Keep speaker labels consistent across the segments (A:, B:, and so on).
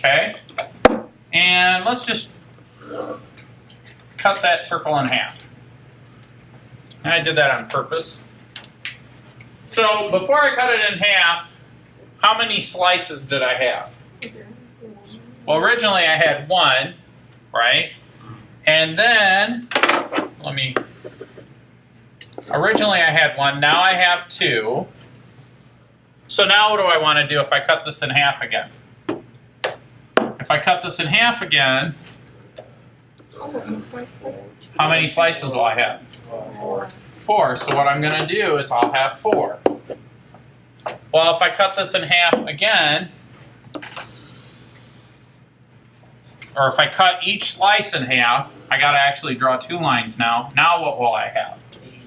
A: Okay? And let's just cut that circle in half. I did that on purpose. So before I cut it in half, how many slices did I have? Well, originally I had one, right? And then, originally I had one, now I have two. So now what do I want to do if I cut this in half again? If I cut this in half again, how many slices will I have? 4. So what I'm going to do is I'll have 4. Well, if I cut this in half again, or if I cut each slice in half, I got to actually draw 2 lines now. Now what will I have?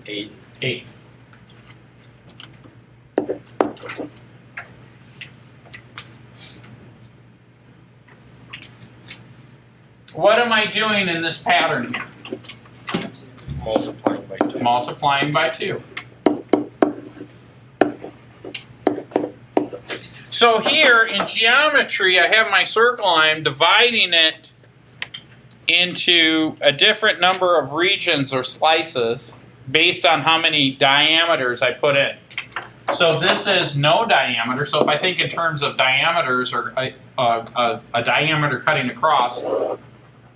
A: 8. What am I doing in this pattern here?
B: Multiplying by 2.
A: Multiplying by 2. So here in geometry, I have my circle. I'm dividing it into a different number of regions or slices based on how many diameters I put in. So this is no diameter. So if I think in terms of diameters or a diameter cutting across,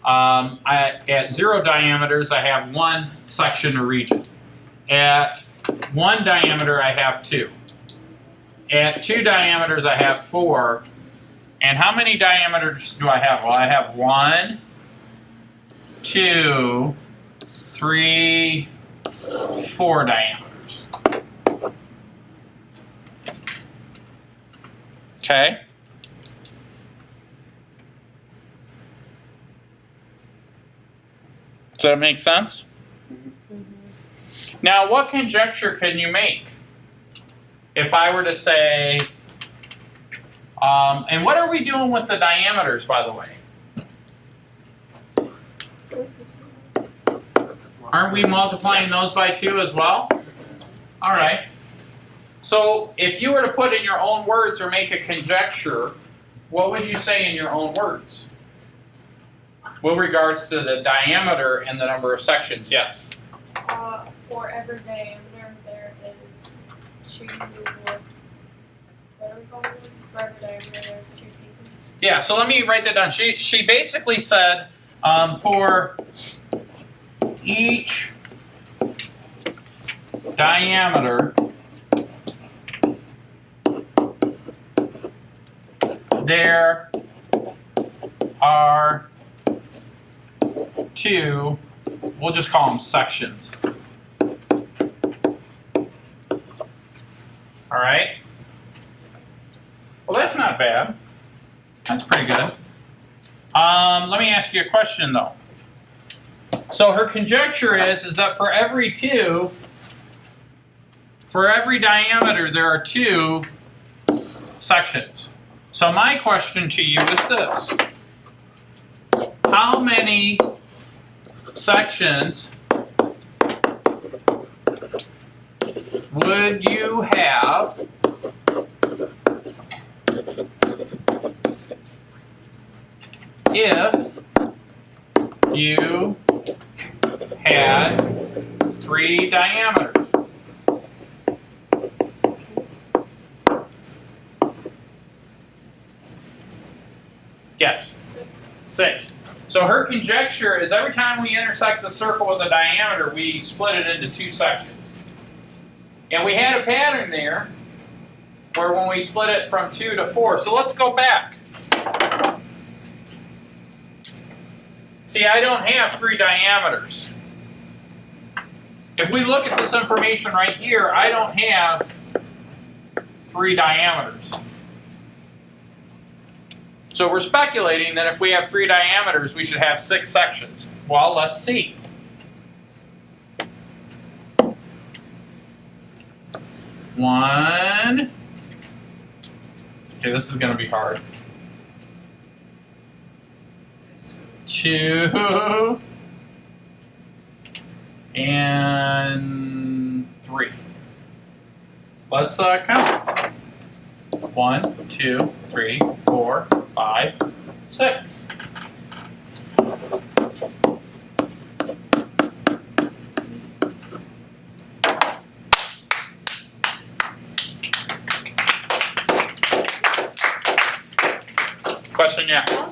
A: at 0 diameters, I have 1 section or region. At 1 diameter, I have 2. At 2 diameters, I have 4. And how many diameters do I have? Well, I have 1, 2, 3, 4 diameters. Okay? Does that make sense? Now, what conjecture can you make? If I were to say, and what are we doing with the diameters, by the way? Aren't we multiplying those by 2 as well? All right. So if you were to put in your own words or make a conjecture, what would you say in your own words? With regards to the diameter and the number of sections, yes?
C: For every diameter, there is 2, what do we call it? For every diameter, there's 2 pieces.
A: Yeah, so let me write that down. She basically said for each diameter, there are 2, we'll just call them sections. All right? Well, that's not bad. That's pretty good. Let me ask you a question, though. So her conjecture is that for every diameter, there are 2 sections. So my question to you is this. How many sections would you have if you had 3 diameters? Yes? 6. So her conjecture is every time we intersect the circle with a diameter, we split it into 2 sections. And we had a pattern there where when we split it from 2 to 4. So let's go back. See, I don't have 3 diameters. If we look at this information right here, I don't have 3 diameters. So we're speculating that if we have 3 diameters, we should have 6 sections. Well, let's see. One. Okay, this is going to be hard. 2. And 3. Let's count. 1, 2, 3, 4, 5, 6. Question, yeah.